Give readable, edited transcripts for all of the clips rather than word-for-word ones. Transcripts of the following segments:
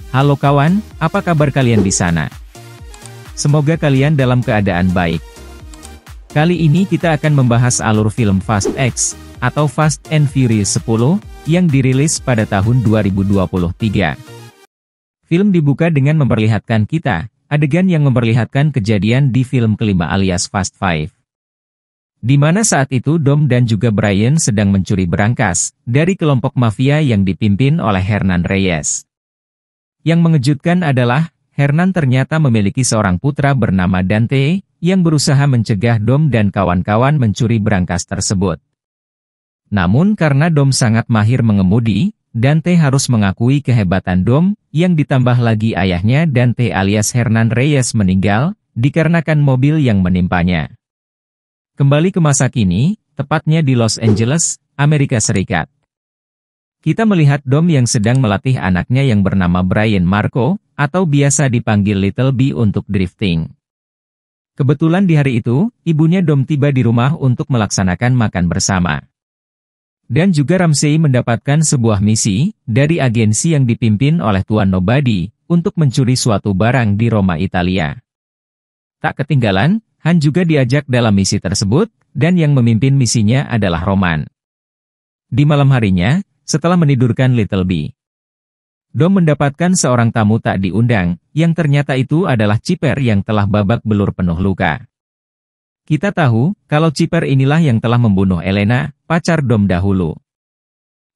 Halo kawan, apa kabar kalian di sana? Semoga kalian dalam keadaan baik. Kali ini kita akan membahas alur film Fast X, atau Fast and Furious 10, yang dirilis pada tahun 2023. Film dibuka dengan memperlihatkan kita, adegan yang memperlihatkan kejadian di film kelima alias Fast Five. Di mana saat itu Dom dan juga Brian sedang mencuri berangkas, dari kelompok mafia yang dipimpin oleh Hernan Reyes. Yang mengejutkan adalah, Hernan ternyata memiliki seorang putra bernama Dante, yang berusaha mencegah Dom dan kawan-kawan mencuri berangkas tersebut. Namun karena Dom sangat mahir mengemudi, Dante harus mengakui kehebatan Dom, yang ditambah lagi ayahnya Dante alias Hernan Reyes meninggal, dikarenakan mobil yang menimpanya. Kembali ke masa kini, tepatnya di Los Angeles, Amerika Serikat. Kita melihat Dom yang sedang melatih anaknya yang bernama Brian Marco, atau biasa dipanggil Little B untuk drifting. Kebetulan di hari itu, ibunya Dom tiba di rumah untuk melaksanakan makan bersama. Dan juga Ramsey mendapatkan sebuah misi, dari agensi yang dipimpin oleh Tuan Nobody, untuk mencuri suatu barang di Roma, Italia. Tak ketinggalan, Han juga diajak dalam misi tersebut, dan yang memimpin misinya adalah Roman. Di malam harinya, setelah menidurkan Little B, Dom mendapatkan seorang tamu tak diundang, yang ternyata itu adalah Chipper yang telah babak belur penuh luka. Kita tahu, kalau Chipper inilah yang telah membunuh Elena, pacar Dom dahulu.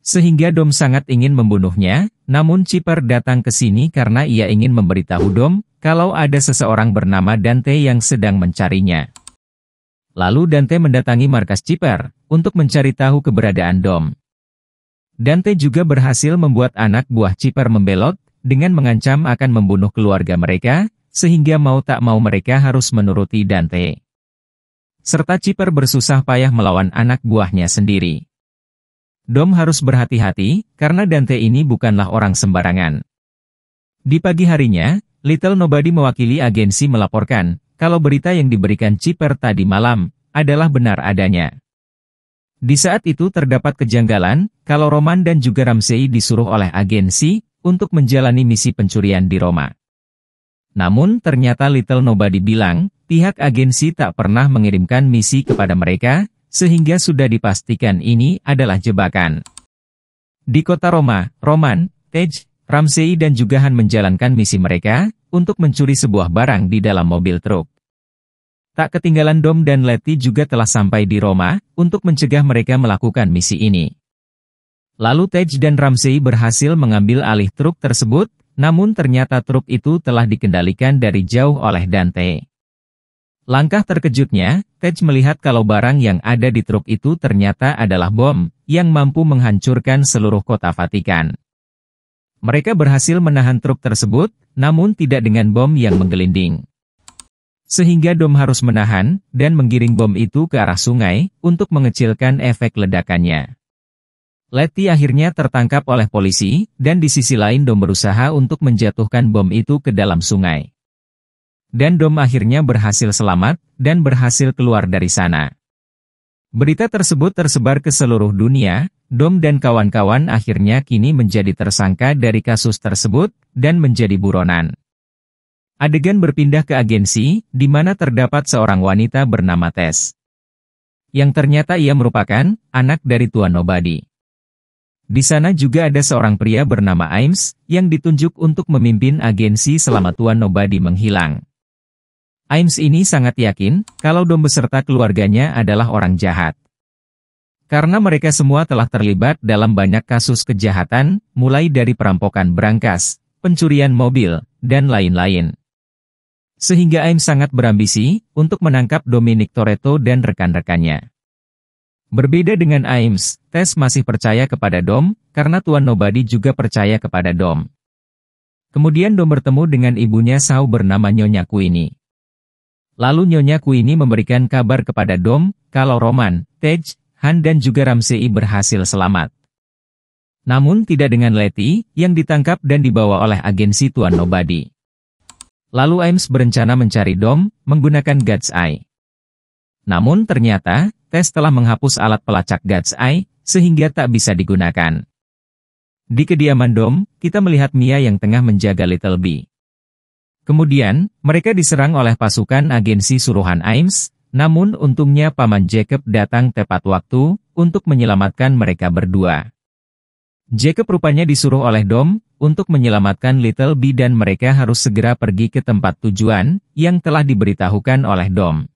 Sehingga Dom sangat ingin membunuhnya, namun Chipper datang ke sini karena ia ingin memberitahu Dom, kalau ada seseorang bernama Dante yang sedang mencarinya. Lalu Dante mendatangi markas Chipper, untuk mencari tahu keberadaan Dom. Dante juga berhasil membuat anak buah Chipper membelot, dengan mengancam akan membunuh keluarga mereka, sehingga mau tak mau mereka harus menuruti Dante. Serta Chipper bersusah payah melawan anak buahnya sendiri. Dom harus berhati-hati, karena Dante ini bukanlah orang sembarangan. Di pagi harinya, Little Nobody mewakili agensi melaporkan, kalau berita yang diberikan Chipper tadi malam, adalah benar adanya. Di saat itu terdapat kejanggalan, kalau Roman dan juga Ramsey disuruh oleh agensi, untuk menjalani misi pencurian di Roma. Namun ternyata Little Nobody bilang, pihak agensi tak pernah mengirimkan misi kepada mereka, sehingga sudah dipastikan ini adalah jebakan. Di kota Roma, Roman, Tej, Ramsey dan juga Han menjalankan misi mereka, untuk mencuri sebuah barang di dalam mobil truk. Tak ketinggalan Dom dan Letty juga telah sampai di Roma, untuk mencegah mereka melakukan misi ini. Lalu Tej dan Ramsey berhasil mengambil alih truk tersebut, namun ternyata truk itu telah dikendalikan dari jauh oleh Dante. Langkah terkejutnya, Tej melihat kalau barang yang ada di truk itu ternyata adalah bom, yang mampu menghancurkan seluruh kota Vatikan. Mereka berhasil menahan truk tersebut, namun tidak dengan bom yang menggelinding. Sehingga Dom harus menahan, dan menggiring bom itu ke arah sungai, untuk mengecilkan efek ledakannya. Letty akhirnya tertangkap oleh polisi, dan di sisi lain Dom berusaha untuk menjatuhkan bom itu ke dalam sungai. Dan Dom akhirnya berhasil selamat, dan berhasil keluar dari sana. Berita tersebut tersebar ke seluruh dunia. Dom dan kawan-kawan akhirnya kini menjadi tersangka dari kasus tersebut, dan menjadi buronan. Adegan berpindah ke agensi, di mana terdapat seorang wanita bernama Tess. Yang ternyata ia merupakan anak dari Tuan Nobody. Di sana juga ada seorang pria bernama Ames, yang ditunjuk untuk memimpin agensi selama Tuan Nobody menghilang. Ames ini sangat yakin, kalau Dom beserta keluarganya adalah orang jahat. Karena mereka semua telah terlibat dalam banyak kasus kejahatan, mulai dari perampokan berangkas, pencurian mobil, dan lain-lain. Sehingga Ames sangat berambisi, untuk menangkap Dominic Toretto dan rekan-rekannya. Berbeda dengan Ames, Tess masih percaya kepada Dom, karena Tuan Nobody juga percaya kepada Dom. Kemudian Dom bertemu dengan ibunya Sau bernama Nyonya Queenie. Lalu Nyonya Queenie memberikan kabar kepada Dom, kalau Roman, Tej, Han dan juga Ramsey berhasil selamat. Namun tidak dengan Letty, yang ditangkap dan dibawa oleh agensi Tuan Nobody. Lalu Ames berencana mencari Dom, menggunakan God's Eye. Namun ternyata, Tess telah menghapus alat pelacak God's Eye, sehingga tak bisa digunakan. Di kediaman Dom, kita melihat Mia yang tengah menjaga Little B. Kemudian, mereka diserang oleh pasukan agensi suruhan Ames, namun untungnya Paman Jacob datang tepat waktu untuk menyelamatkan mereka berdua. Jacob rupanya disuruh oleh Dom untuk menyelamatkan Little B dan mereka harus segera pergi ke tempat tujuan yang telah diberitahukan oleh Dom.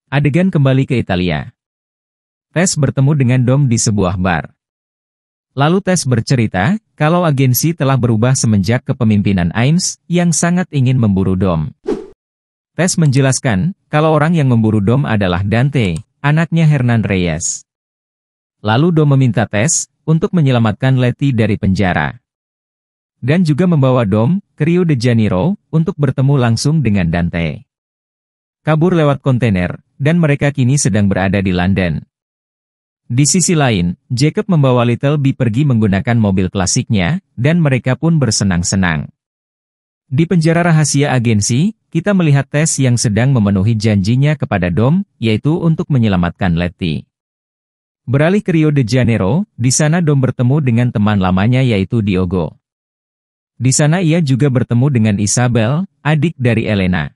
Adegan kembali ke Italia. Tess bertemu dengan Dom di sebuah bar. Lalu Tess bercerita, kalau agensi telah berubah semenjak kepemimpinan Ames, yang sangat ingin memburu Dom. Tess menjelaskan, kalau orang yang memburu Dom adalah Dante, anaknya Hernan Reyes. Lalu Dom meminta Tess, untuk menyelamatkan Letty dari penjara. Dan juga membawa Dom, ke Rio de Janeiro, untuk bertemu langsung dengan Dante. Kabur lewat kontainer, dan mereka kini sedang berada di London. Di sisi lain, Jacob membawa Little B pergi menggunakan mobil klasiknya, dan mereka pun bersenang-senang. Di penjara rahasia agensi, kita melihat Tess yang sedang memenuhi janjinya kepada Dom, yaitu untuk menyelamatkan Letty. Beralih ke Rio de Janeiro, di sana Dom bertemu dengan teman lamanya yaitu Diogo. Di sana ia juga bertemu dengan Isabel, adik dari Elena.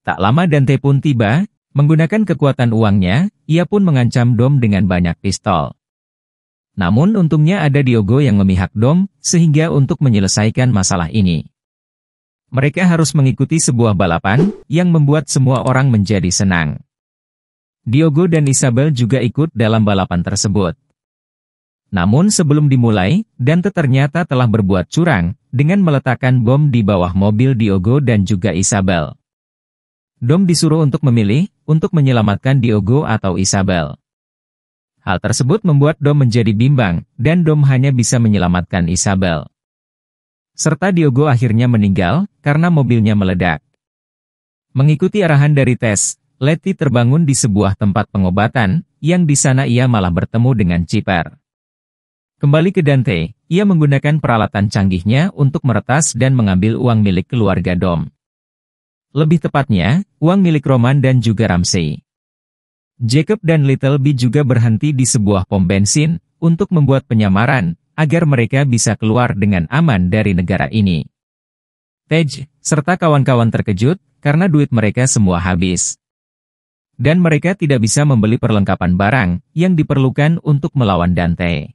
Tak lama Dante pun tiba. Menggunakan kekuatan uangnya, ia pun mengancam Dom dengan banyak pistol. Namun untungnya ada Diogo yang memihak Dom, sehingga untuk menyelesaikan masalah ini. Mereka harus mengikuti sebuah balapan, yang membuat semua orang menjadi senang. Diogo dan Isabel juga ikut dalam balapan tersebut. Namun sebelum dimulai, Dante ternyata telah berbuat curang, dengan meletakkan bom di bawah mobil Diogo dan juga Isabel. Dom disuruh untuk memilih, untuk menyelamatkan Diogo atau Isabel. Hal tersebut membuat Dom menjadi bimbang, dan Dom hanya bisa menyelamatkan Isabel. Serta Diogo akhirnya meninggal, karena mobilnya meledak. Mengikuti arahan dari Tess, Letty terbangun di sebuah tempat pengobatan, yang di sana ia malah bertemu dengan Chipper. Kembali ke Dante, ia menggunakan peralatan canggihnya untuk meretas dan mengambil uang milik keluarga Dom. Lebih tepatnya, uang milik Roman dan juga Ramsey. Jacob dan Little B juga berhenti di sebuah pom bensin, untuk membuat penyamaran, agar mereka bisa keluar dengan aman dari negara ini. Tej, serta kawan-kawan terkejut, karena duit mereka semua habis. Dan mereka tidak bisa membeli perlengkapan barang, yang diperlukan untuk melawan Dante.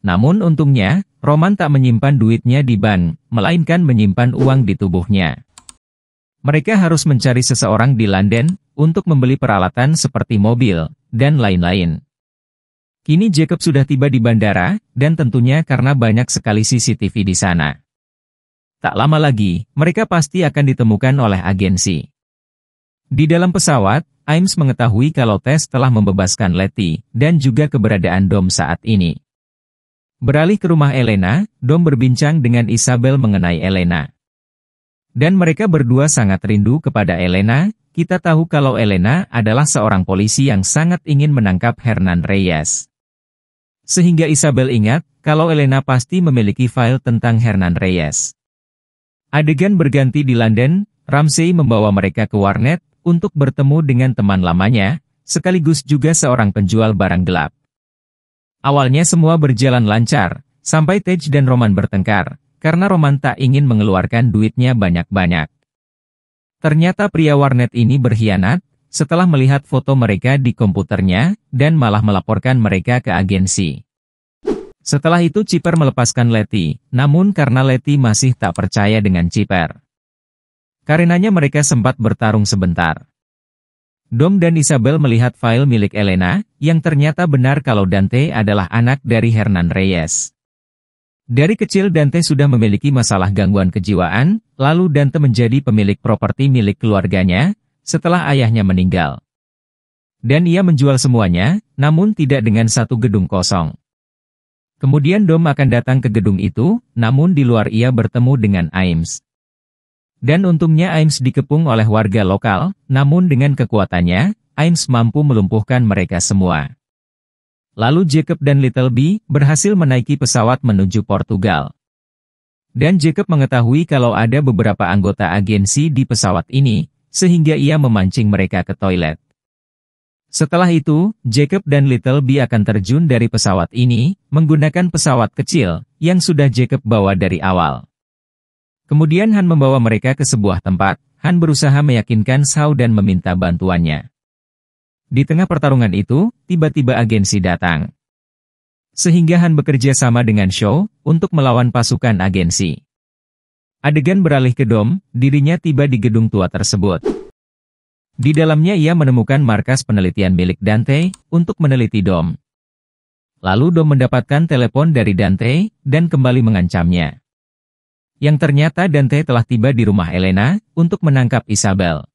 Namun untungnya, Roman tak menyimpan duitnya di bank, melainkan menyimpan uang di tubuhnya. Mereka harus mencari seseorang di London, untuk membeli peralatan seperti mobil, dan lain-lain. Kini Jacob sudah tiba di bandara, dan tentunya karena banyak sekali CCTV di sana. Tak lama lagi, mereka pasti akan ditemukan oleh agensi. Di dalam pesawat, Ames mengetahui kalau Tess telah membebaskan Letty, dan juga keberadaan Dom saat ini. Beralih ke rumah Elena, Dom berbincang dengan Isabel mengenai Elena. Dan mereka berdua sangat rindu kepada Elena. Kita tahu kalau Elena adalah seorang polisi yang sangat ingin menangkap Hernan Reyes. Sehingga Isabel ingat, kalau Elena pasti memiliki file tentang Hernan Reyes. Adegan berganti di London, Ramsey membawa mereka ke warnet, untuk bertemu dengan teman lamanya, sekaligus juga seorang penjual barang gelap. Awalnya semua berjalan lancar, sampai Tej dan Roman bertengkar. Karena Roman tak ingin mengeluarkan duitnya banyak-banyak. Ternyata pria warnet ini berkhianat, setelah melihat foto mereka di komputernya, dan malah melaporkan mereka ke agensi. Setelah itu Chipper melepaskan Letty, namun karena Letty masih tak percaya dengan Chipper. Karenanya mereka sempat bertarung sebentar. Dom dan Isabel melihat file milik Elena, yang ternyata benar kalau Dante adalah anak dari Hernan Reyes. Dari kecil Dante sudah memiliki masalah gangguan kejiwaan, lalu Dante menjadi pemilik properti milik keluarganya, setelah ayahnya meninggal. Dan ia menjual semuanya, namun tidak dengan satu gedung kosong. Kemudian Dom akan datang ke gedung itu, namun di luar ia bertemu dengan Ames. Dan untungnya Ames dikepung oleh warga lokal, namun dengan kekuatannya, Ames mampu melumpuhkan mereka semua. Lalu Jacob dan Little B berhasil menaiki pesawat menuju Portugal. Dan Jacob mengetahui kalau ada beberapa anggota agensi di pesawat ini, sehingga ia memancing mereka ke toilet. Setelah itu, Jacob dan Little B akan terjun dari pesawat ini, menggunakan pesawat kecil, yang sudah Jacob bawa dari awal. Kemudian Han membawa mereka ke sebuah tempat. Han berusaha meyakinkan Shaw dan meminta bantuannya. Di tengah pertarungan itu, tiba-tiba agensi datang. Sehingga Han bekerja sama dengan Shaw, untuk melawan pasukan agensi. Adegan beralih ke Dom, dirinya tiba di gedung tua tersebut. Di dalamnya ia menemukan markas penelitian milik Dante, untuk meneliti Dom. Lalu Dom mendapatkan telepon dari Dante, dan kembali mengancamnya. Yang ternyata Dante telah tiba di rumah Elena, untuk menangkap Isabel.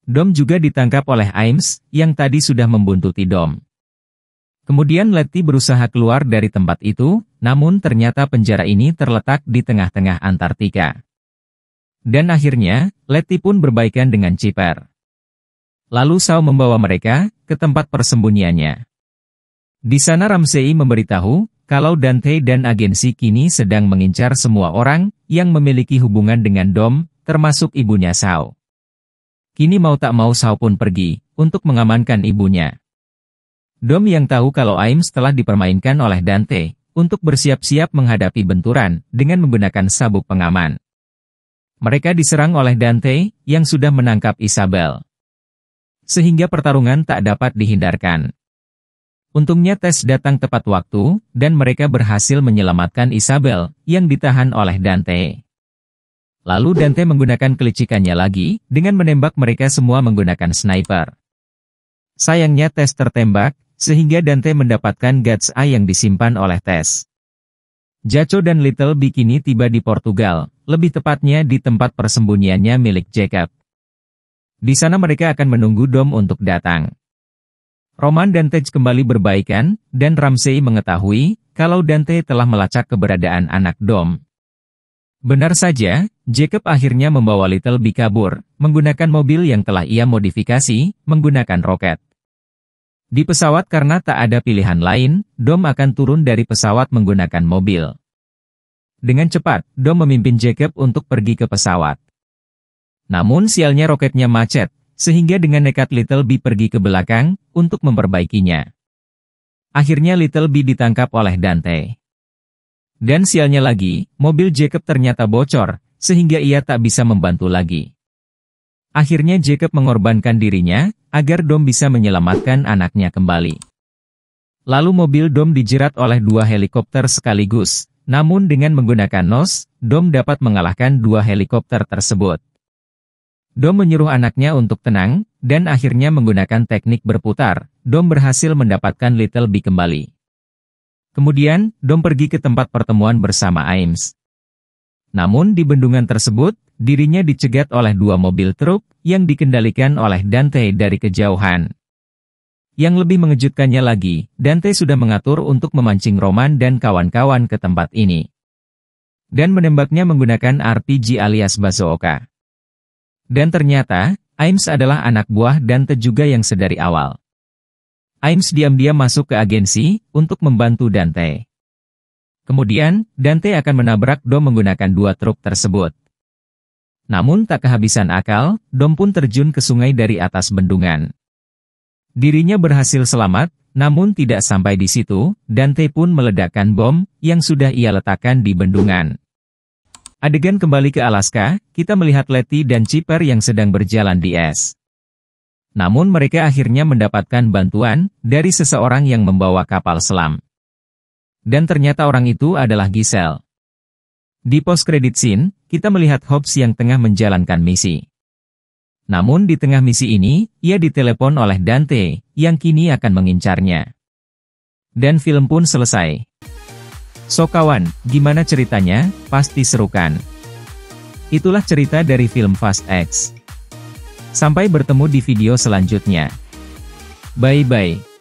Dom juga ditangkap oleh Ames, yang tadi sudah membuntuti Dom. Kemudian Letty berusaha keluar dari tempat itu, namun ternyata penjara ini terletak di tengah-tengah Antartika. Dan akhirnya, Letty pun berbaikan dengan Chipper. Lalu Shaw membawa mereka ke tempat persembunyiannya. Di sana Ramsey memberitahu kalau Dante dan agensi kini sedang mengincar semua orang yang memiliki hubungan dengan Dom, termasuk ibunya Shaw. Kini mau tak mau Shaw pun pergi untuk mengamankan ibunya. Dom yang tahu kalau Ames telah dipermainkan oleh Dante untuk bersiap-siap menghadapi benturan dengan menggunakan sabuk pengaman. Mereka diserang oleh Dante yang sudah menangkap Isabel. Sehingga pertarungan tak dapat dihindarkan. Untungnya Tess datang tepat waktu, dan mereka berhasil menyelamatkan Isabel, yang ditahan oleh Dante. Lalu Dante menggunakan kelicikannya lagi, dengan menembak mereka semua menggunakan sniper. Sayangnya Tess tertembak, sehingga Dante mendapatkan God's Eye yang disimpan oleh Tess. Jaco dan Little Bikini tiba di Portugal, lebih tepatnya di tempat persembunyiannya milik Jacob. Di sana mereka akan menunggu Dom untuk datang. Roman dan Tej kembali berbaikan, dan Ramsey mengetahui kalau Dante telah melacak keberadaan anak Dom. Benar saja, Jacob akhirnya membawa Little B kabur, menggunakan mobil yang telah ia modifikasi, menggunakan roket. Di pesawat karena tak ada pilihan lain, Dom akan turun dari pesawat menggunakan mobil. Dengan cepat, Dom memimpin Jacob untuk pergi ke pesawat. Namun sialnya roketnya macet, sehingga dengan nekat Little B pergi ke belakang, untuk memperbaikinya. Akhirnya Little B ditangkap oleh Dante. Dan sialnya lagi, mobil Jacob ternyata bocor, sehingga ia tak bisa membantu lagi. Akhirnya Jacob mengorbankan dirinya, agar Dom bisa menyelamatkan anaknya kembali. Lalu mobil Dom dijerat oleh 2 helikopter sekaligus, namun dengan menggunakan NOS, Dom dapat mengalahkan 2 helikopter tersebut. Dom menyuruh anaknya untuk tenang, dan akhirnya menggunakan teknik berputar, Dom berhasil mendapatkan Little B kembali. Kemudian, Dom pergi ke tempat pertemuan bersama Ames. Namun di bendungan tersebut, dirinya dicegat oleh 2 mobil truk, yang dikendalikan oleh Dante dari kejauhan. Yang lebih mengejutkannya lagi, Dante sudah mengatur untuk memancing Roman dan kawan-kawan ke tempat ini. Dan menembaknya menggunakan RPG alias bazooka. Dan ternyata, Ames adalah anak buah Dante juga yang sedari awal. Ames diam-diam masuk ke agensi, untuk membantu Dante. Kemudian, Dante akan menabrak Dom menggunakan 2 truk tersebut. Namun tak kehabisan akal, Dom pun terjun ke sungai dari atas bendungan. Dirinya berhasil selamat, namun tidak sampai di situ, Dante pun meledakkan bom, yang sudah ia letakkan di bendungan. Adegan kembali ke Alaska, kita melihat Letty dan Chipper yang sedang berjalan di es. Namun mereka akhirnya mendapatkan bantuan dari seseorang yang membawa kapal selam. Dan ternyata orang itu adalah Giselle. Di post-credit scene, kita melihat Hobbs yang tengah menjalankan misi. Namun di tengah misi ini, ia ditelepon oleh Dante, yang kini akan mengincarnya. Dan film pun selesai. So kawan, gimana ceritanya? Pasti seru kan? Itulah cerita dari film Fast X. Sampai bertemu di video selanjutnya. Bye-bye.